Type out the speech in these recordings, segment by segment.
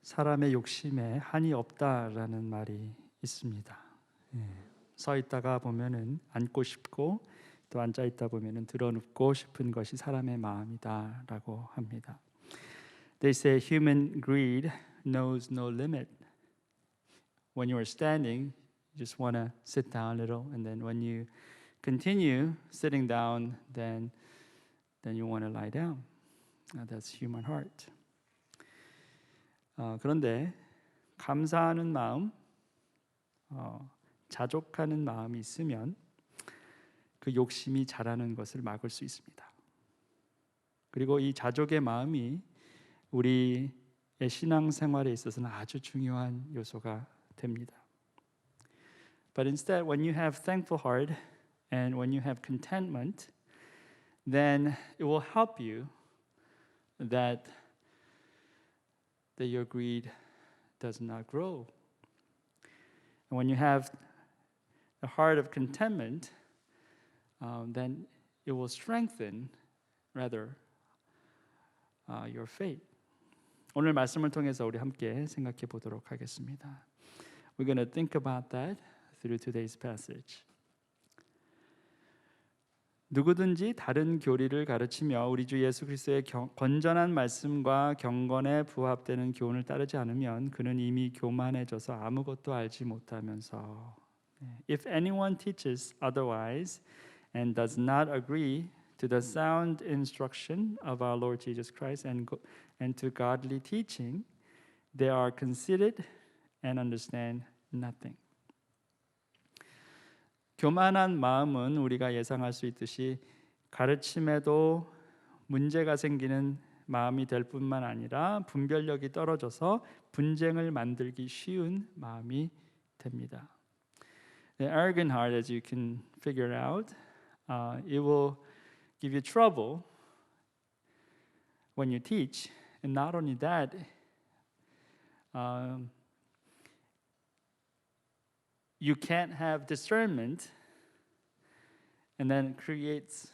사람의 욕심에 한이 없다라는 말이 있습니다. 서 있다가 보면은 앉고 싶고 또 앉아 있다 보면은 드러눕고 싶은 것이 사람의 마음이다라고 합니다. They say human greed knows no limit. When you are standing, you just want to sit down a little, and then when you continue sitting down, then you want to lie down. That's human heart. 그런데 감사하는 마음, 자족하는 마음이 있으면 그 욕심이 자라는 것을 막을 수 있습니다. 그리고 이 자족의 마음이 우리의 신앙생활에 있어서는 아주 중요한 요소가 됩니다. But instead, when you have thankful heart and when you have contentment, then it will help you that your greed does not grow. And when you have a heart of contentment, then it will strengthen, rather, your faith. 오늘 말씀을 통해서 우리 함께 생각해 보도록 하겠습니다. We're going to think about that through today's passage. 누구든지 다른 교리를 가르치며 우리 주 예수 그리스도의 건전한 말씀과 경건에 부합되는 교훈을 따르지 않으면 그는 이미 교만해져서 아무것도 알지 못하면서 If anyone teaches otherwise and does not agree to the sound instruction of our Lord Jesus Christ and to godly teaching, they are conceited and understand nothing. 교만한 마음은 우리가 예상할 수 있듯이 가르침에도 문제가 생기는 마음이 될 뿐만 아니라 분별력이 떨어져서 분쟁을 만들기 쉬운 마음이 됩니다. The arrogant heart, as you can figure out, it will give you trouble when you teach, and not only that, you can't have discernment, and then creates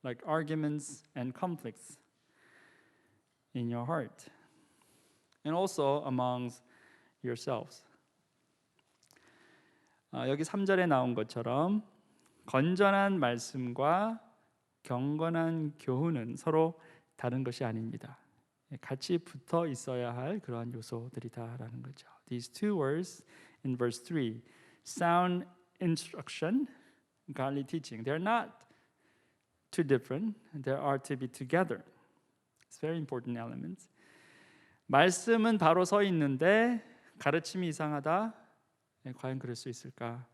like arguments and conflicts in your heart, and also amongst yourselves. 여기 3절에 나온 것처럼 건전한 말씀과 경건한 교훈은 서로 다른 것이 아닙니다. 같이 붙어 있어야 할 그러한 요소들이다라는 거죠. These two words in verse 3, sound instruction, godly teaching, they're not too different. They are to be together. It's very important elements. 말씀은 바로 서 있는데 가르침이 이상하다. 과연 그럴 수 있을까?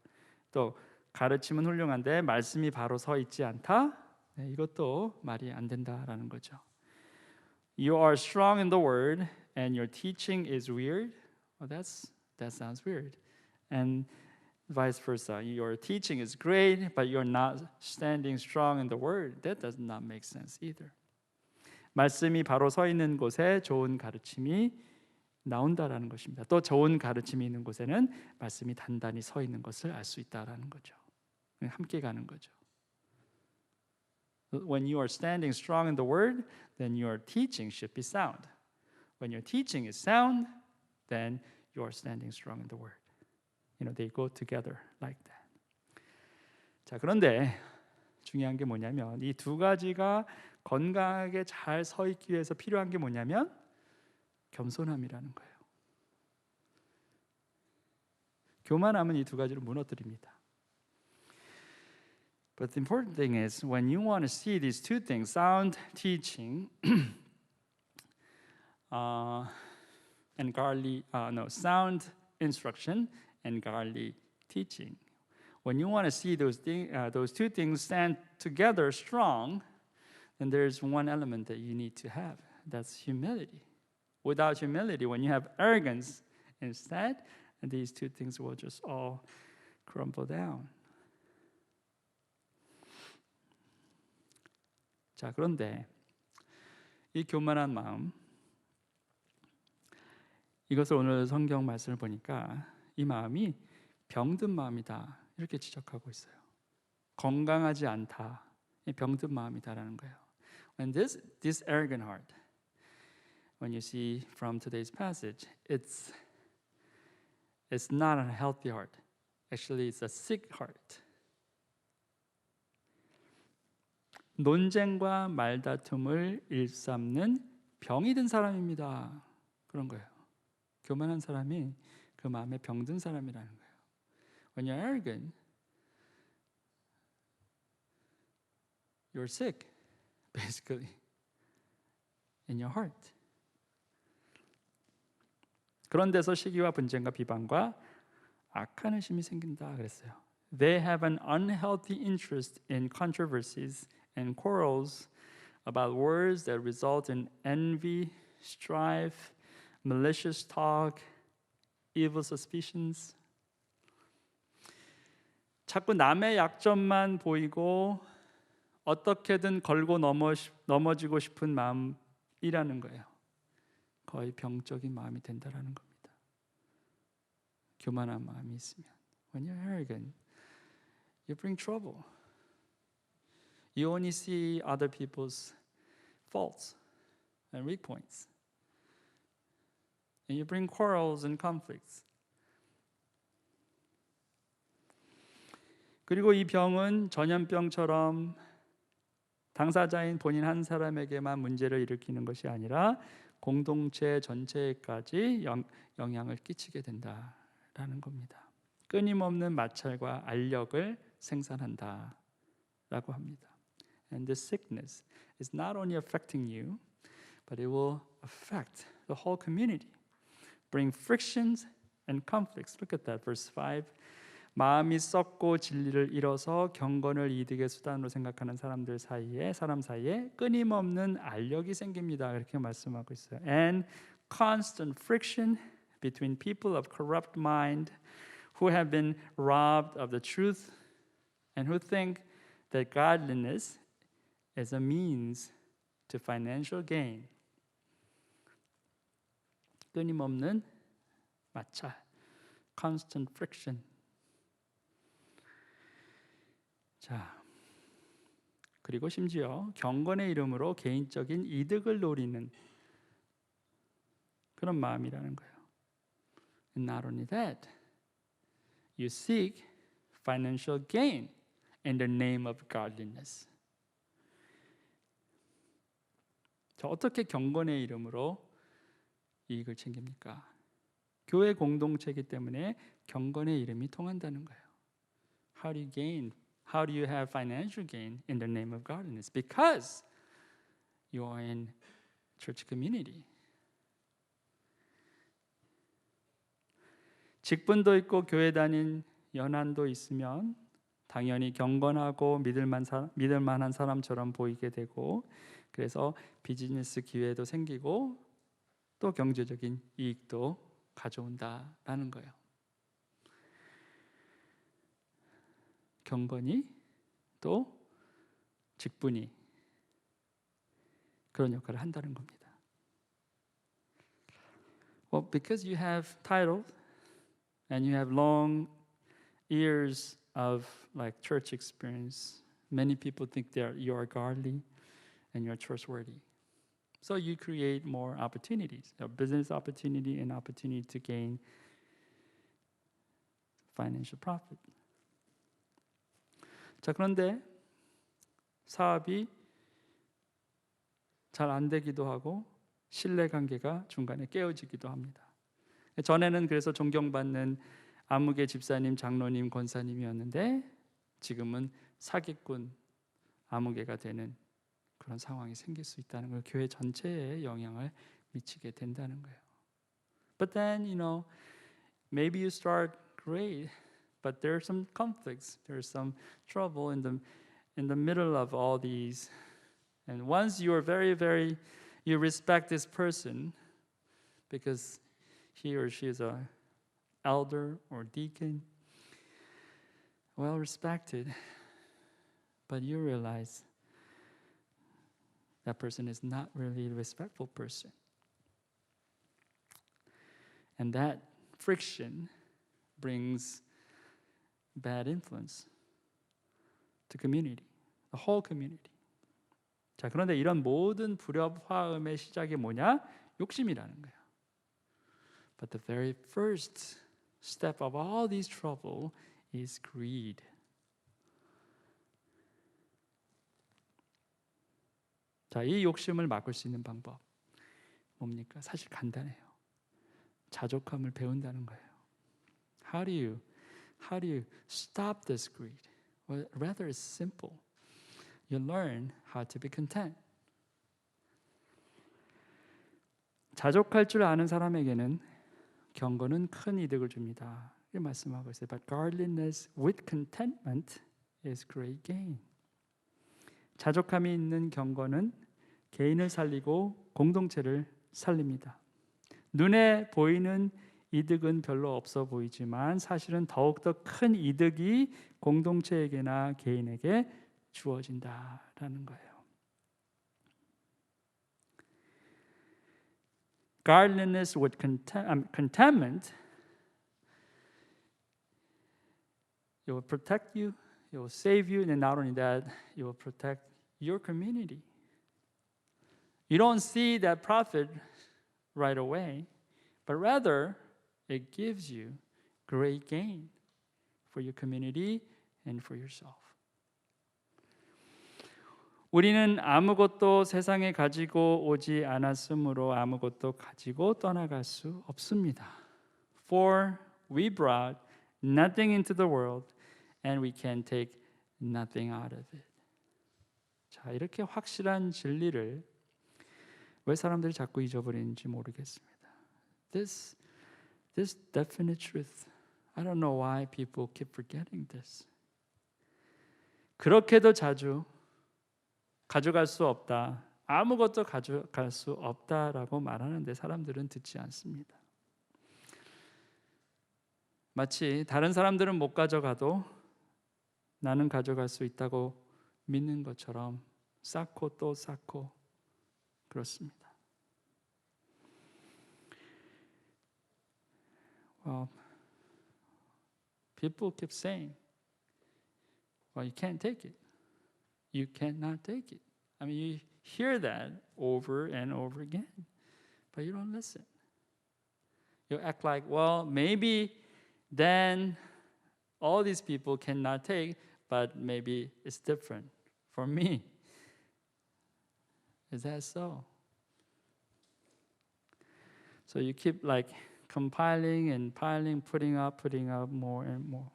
또 가르침은 훌륭한데 말씀이 바로 서 있지 않다. 이것도 말이 안 된다라는 거죠. You are strong in the word and your teaching is weird. Well, that sounds weird. And vice versa. Your teaching is great, but you're not standing strong in the word. That does not make sense either. 말씀이 바로 서 있는 곳에 좋은 가르침이 나온다라는 것입니다. 또 좋은 가르침이 있는 곳에는 말씀이 단단히 서 있는 것을 알 수 있다라는 거죠. 함께 가는 거죠. When you are standing strong in the word, then your teaching should be sound. When your teaching is sound, then you are standing strong in the word. They go together like that. 자, 그런데 중요한 게 뭐냐면 이 두 가지가 건강하게 잘 서 있기 위해서 필요한 게 뭐냐면 겸손함이라는 거예요. 교만함은 이 두 가지를 무너뜨립니다. But the important thing is when you want to see these two things, sound teaching and sound instruction and godly teaching. When you want to see those two things stand together strong, then there's one element that you need to have. That's humility. Without humility, when you have arrogance instead, and these two things will just all crumble down. 자, 그런데 이 교만한 마음, 이것을 오늘 성경 말씀을 보니까 이 마음이 병든 마음이다 이렇게 지적하고 있어요. 건강하지 않다, 병든 마음이다라는 거예요. When this arrogant heart, when you see from today's passage, it's not a healthy heart. Actually, it's a sick heart. 논쟁과 말다툼을 일삼는 병이 든 사람입니다. 그런 거예요. 교만한 사람이 그 마음에 병든 사람이라는 거예요. When you're arrogant, you're sick, basically, in your heart. 그런 데서 시기와 분쟁과 비방과 악한 의심이 생긴다 그랬어요. They have an unhealthy interest in controversies and quarrels about words that result in envy, strife, malicious talk, evil suspicions. 자꾸 남의 약점만 보이고 어떻게든 걸고 넘어지고 싶은 마음이라는 거예요. 거의 병적인 마음이 된다라는 겁니다. 교만한 마음이 있으면. When you're arrogant, you bring trouble. You only see other people's faults and weak points. And you bring quarrels and conflicts. 그리고 이 병은 전염병처럼 당사자인 본인 한 사람에게만 문제를 일으키는 것이 아니라 공동체 전체에까지 영향을 끼치게 된다라는 겁니다. 끊임없는 마찰과 알력을 생산한다라고 합니다. And this sickness is not only affecting you, but it will affect the whole community. Bring frictions and conflicts. Look at that, verse 5. 마음이 썩고 진리를 잃어서 경건을 이득의 수단으로 생각하는 사람 사이에 끊임없는 알력이 생깁니다. 이렇게 말씀하고 있어요. And constant friction between people of corrupt mind who have been robbed of the truth and who think that godliness is a means to financial gain. 끊임없는 마찰, constant friction. 자, 그리고 심지어 경건의 이름으로 개인적인 이득을 노리는 그런 마음이라는 거예요. And not only that, you seek financial gain in the name of godliness. 자, 어떻게 경건의 이름으로 이익을 챙깁니까? 교회 공동체이기 때문에 경건의 이름이 통한다는 거예요. How do you have financial gain in the name of godliness? Because you are in church community. 직분도 있고 교회 다닌 연한도 있으면 당연히 경건하고 믿을 만한 사람처럼 보이게 되고 그래서 비즈니스 기회도 생기고 또 경제적인 이익도 가져온다라는 거예요. 경건이 또 직분이 그런 역할을 한다는 겁니다. Well, because you have title and you have long years of like church experience, many people think you are godly and you're trustworthy. So you create more opportunities, a business opportunity and opportunity to gain financial profit. 자, 그런데 사업이 잘 안 되기도 하고 신뢰관계가 중간에 깨어지기도 합니다. 전에는 그래서 존경받는 아무개 집사님, 장로님, 권사님이었는데 지금은 사기꾼 아무개가 되는 그런 상황이 생길 수 있다는 걸 교회 전체에 영향을 미치게 된다는 거예요. But then, maybe you start great, but there are some conflicts, there's some trouble in the middle of all these. And once you are you respect this person because he or she is an elder or deacon, well respected, but you realize that person is not really a respectful person. And that friction brings bad influence to community, the whole community. 자, 그런데 이런 모든 불협화음의 시작이 뭐냐? 욕심이라는 거예요. But the very first step of all these trouble is greed. 자, 이 욕심을 막을 수 있는 방법 뭡니까? 사실 간단해요. 자족함을 배운다는 거예요. How do you stop this greed? Well, rather it's simple. You learn how to be content. 자족할 줄 아는 사람에게는 경건은 큰 이득을 줍니다. 이렇게 말씀하고 있어요. But godliness with contentment is great gain. 자족함이 있는 경건은 개인을 살리고 공동체를 살립니다. 눈에 보이는 이득은 별로 없어 보이지만 사실은 더욱더 큰 이득이 공동체에게나 개인에게 주어진다라는 거예요. Godliness with contentment, it will protect you, it will save you, and not only that, it will protect your community. You don't see that profit right away, but rather it gives you great gain for your community and for yourself. 우리는 아무것도 세상에 가지고 오지 않았으므로 아무것도 가지고 떠나갈 수 없습니다. For we brought nothing into the world and we can take nothing out of it. 자, 이렇게 확실한 진리를 왜 사람들이 자꾸 잊어버리는지 모르겠습니다. This definite truth. I don't know why people keep forgetting this. 그렇게도 자주 가져갈 수 없다. 아무것도 가져갈 수 없다라고 말하는데 사람들은 듣지 않습니다. 마치 다른 사람들은 못 가져가도 나는 가져갈 수 있다고 믿는 것처럼 쌓고 또 쌓고 그렇습니다. Well, people keep saying, well, you can't take it. You cannot take it. I mean, you hear that over and over again, but you don't listen. You act like, well, maybe then all these people cannot take, but maybe it's different for me. Is that so? So you keep like compiling and piling, putting up more and more.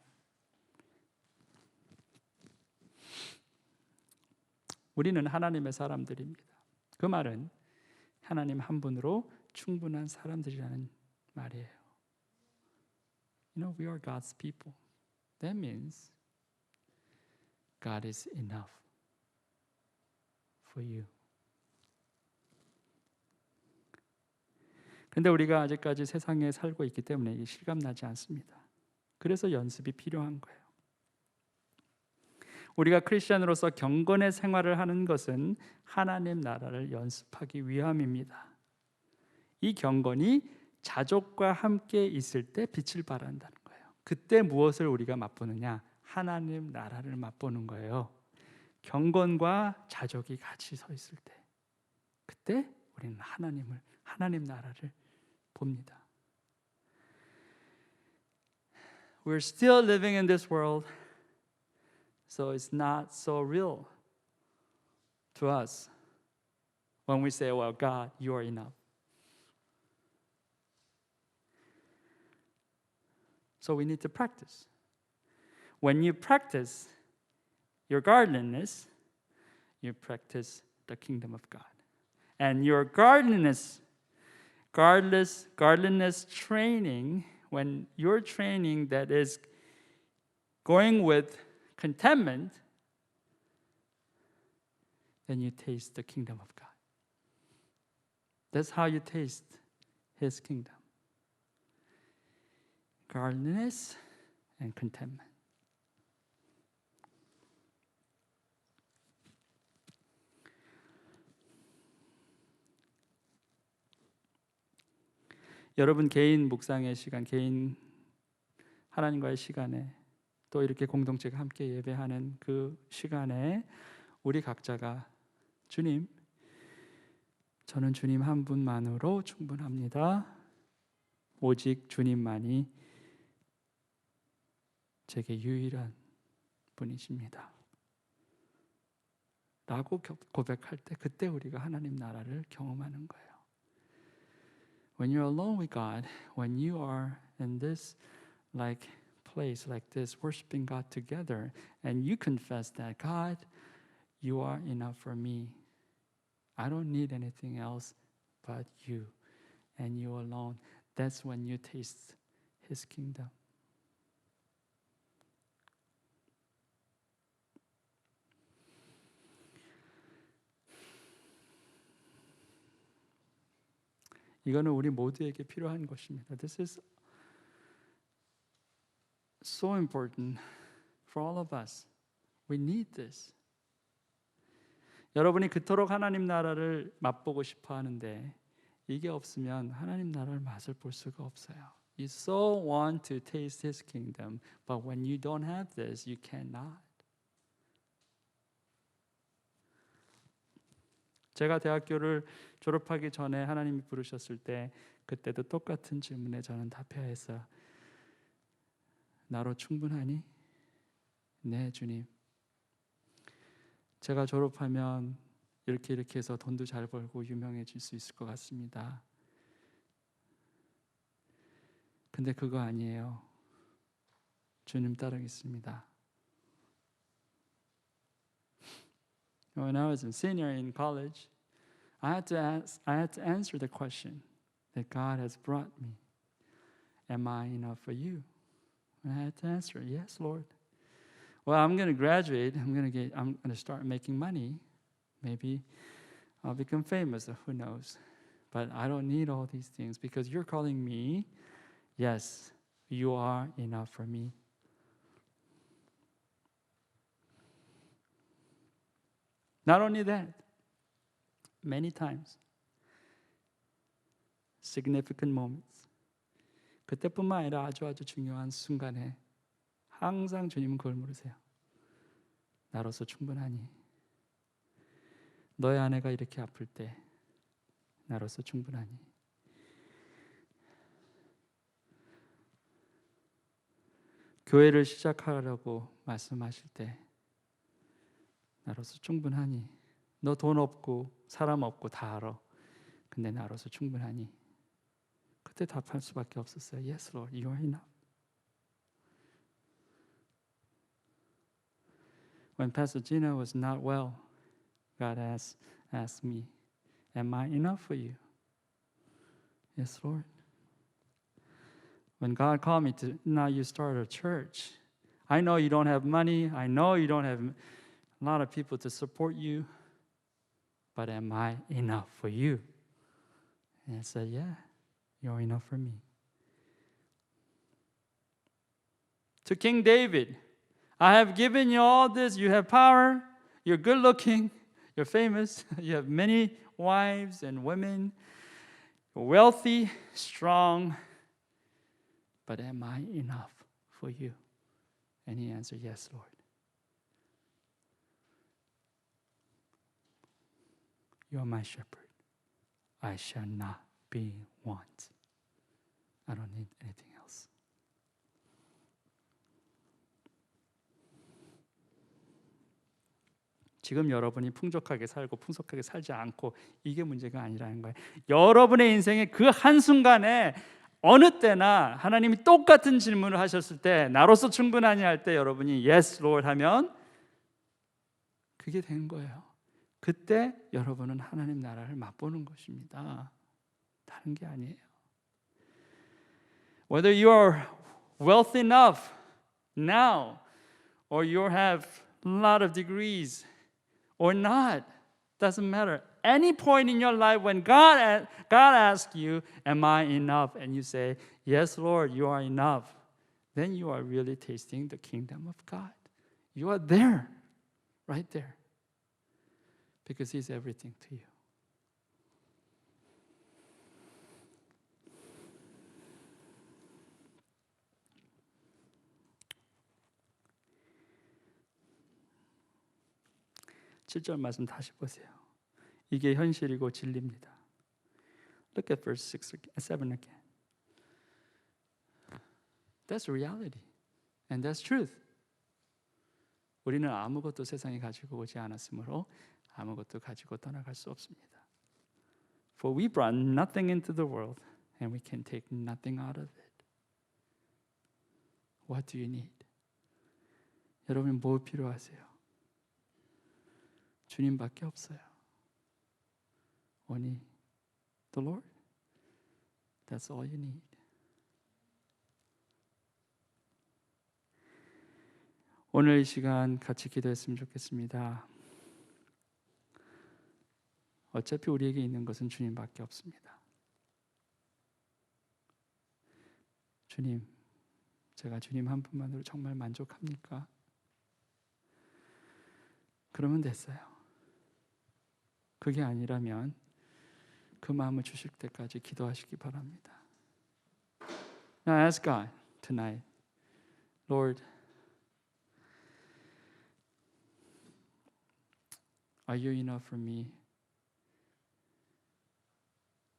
우리는 하나님의 사람들입니다. 그 말은 하나님 한 분으로 충분한 사람들이라는 말이에요. You know, we are God's people. That means God is enough for you. 근데 우리가 아직까지 세상에 살고 있기 때문에 이게 실감나지 않습니다. 그래서 연습이 필요한 거예요. 우리가 크리스천으로서 경건의 생활을 하는 것은 하나님 나라를 연습하기 위함입니다. 이 경건이 자족과 함께 있을 때 빛을 발한다는 거예요. 그때 무엇을 우리가 맛보느냐? 하나님 나라를 맛보는 거예요. 경건과 자족이 같이 서 있을 때 그때 우리는 하나님 나라를 봅니다. We're still living in this world. So it's not so real to us when we say, well, God, you are enough. So we need to practice. When you practice your godliness, you practice the kingdom of God. And your godliness training, when your training that is going with contentment, then you taste the kingdom of God. That's how you taste His kingdom. Godliness and contentment. 여러분 개인 묵상의 시간, 개인 하나님과의 시간에 또 이렇게 공동체가 함께 예배하는 그 시간에 우리 각자가 주님, 저는 주님 한 분만으로 충분합니다. 오직 주님만이 제게 유일한 분이십니다. 라고 고백할 때 그때 우리가 하나님 나라를 경험하는 거예요. When you're alone with God, when you are in this place like this, worshiping God together, and you confess that God, you are enough for me. I don't need anything else but you and you alone. That's when you taste His kingdom. 이거는 우리 모두에게 필요한 것입니다. This is so important for all of us. We need this. 여러분이 그토록 하나님 나라를 맛보고 싶어 하는데 이게 없으면 하나님 나라를 맛을 볼 수가 없어요. You so want to taste His kingdom, but when you don't have this, you cannot. 제가 대학교를 졸업하기 전에 하나님이 부르셨을 때 그때도 똑같은 질문에 저는 답해야 했어요. 나로 충분하니? 네, 주님. 제가 졸업하면 이렇게 해서 돈도 잘 벌고 유명해질 수 있을 것 같습니다. 근데 그거 아니에요. 주님 따르겠습니다. When I was a senior in college, I had to answer the question that God has brought me. Am I enough for you? And I had to answer, yes, Lord. Well, I'm going to graduate. I'm going to start making money. Maybe I'll become famous. Who knows? But I don't need all these things because you're calling me. Yes, you are enough for me. Not only that, many times, significant moments. 그때뿐만 아니라 아주 중요한 순간에 항상 주님은 그걸 물으세요. 나로서 충분하니? 너의 아내가 이렇게 아플 때 나로서 충분하니? 교회를 시작하라고 말씀하실 때 나로서 충분하니? 너 돈 없고 사람 없고 다 알아. 근데 나로서 충분하니? 그때 답할 수밖에 없었어요. Yes, Lord, you are enough. When Pastor Gina was not well, God asked me, am I enough for you? Yes, Lord. When God called me to, now you start a church. I know you don't have money. I know you don't have a lot of people to support you. But am I enough for you? And I said, yeah, you're enough for me. To King David, I have given you all this. You have power. You're good looking. You're famous. You have many wives and women. You're wealthy, strong. But am I enough for you? And he answered, yes, Lord. You are my shepherd. I shall not be want. I don't need anything else. 지금 여러분이 풍족하게 살고 풍족하게 살지 않고 이게 문제가 아니라는 거예요. 여러분의 인생의 그 한순간에 어느 때나 하나님이 똑같은 질문을 하셨을 때 나로서 충분하니 할 때 여러분이 Yes, Lord 하면 그게 된 거예요. 그때 여러분은 하나님 나라를 맛보는 것입니다. 다른 게 아니에요. Whether you are wealthy enough now or you have a lot of degrees or not, doesn't matter. Any point in your life when God asks you, am I enough? And you say, yes, Lord, you are enough. Then you are really tasting the kingdom of God. You are there, right there. Because He's everything to you. (7절) 말씀 다시 보세요. 이게 현실이고 진리입니다. Look at verse 7 again. That's reality. And that's truth. 우리는 아무것도 세상에 가지고 오지 않았으므로 아무것도 가지고 떠나갈 수 없습니다. For we brought nothing into the world, and we can take nothing out of it. What do you need? 여러분 뭐 필요하세요? 주님밖에 없어요. Only the Lord. That's all you need. 오늘 이 시간 같이 기도했으면 좋겠습니다. 어차피 우리에게 있는 것은 주님밖에 없습니다. 주님, 제가 주님 한 분만으로 정말 만족합니까? 그러면 됐어요. 그게 아니라면 그 마음을 주실 때까지 기도하시기 바랍니다. Now ask God tonight, Lord, are you enough for me?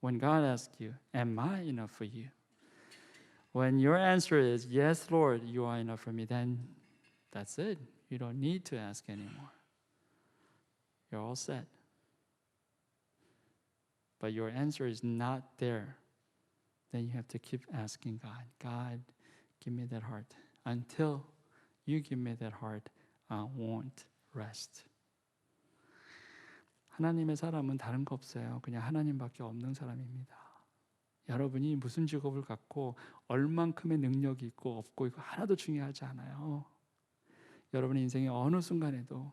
When God asks you, am I enough for you? When your answer is, yes, Lord, you are enough for me, then that's it. You don't need to ask anymore. You're all set. But your answer is not there. Then you have to keep asking God, God, give me that heart. Until you give me that heart, I won't rest. 하나님의 사람은 다른 거 없어요. 그냥 하나님밖에 없는 사람입니다. 여러분이 무슨 직업을 갖고 얼만큼의 능력이 있고 없고 이거 하나도 중요하지 않아요. 여러분의 인생의 어느 순간에도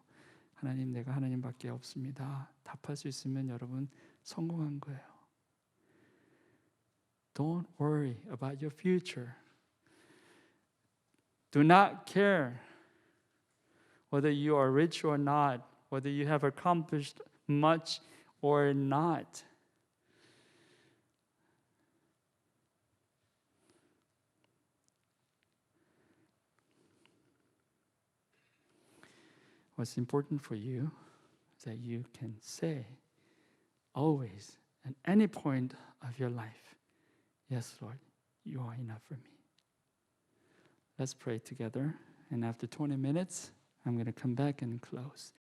하나님, 내가 하나님밖에 없습니다. 답할 수 있으면 여러분 성공한 거예요. Don't worry about your future. Do not care whether you are rich or not, whether you have accomplished much or not. What's important for you is that you can say always at any point of your life, yes, Lord, you are enough for me. Let's pray together. And after 20 minutes, I'm going to come back and close.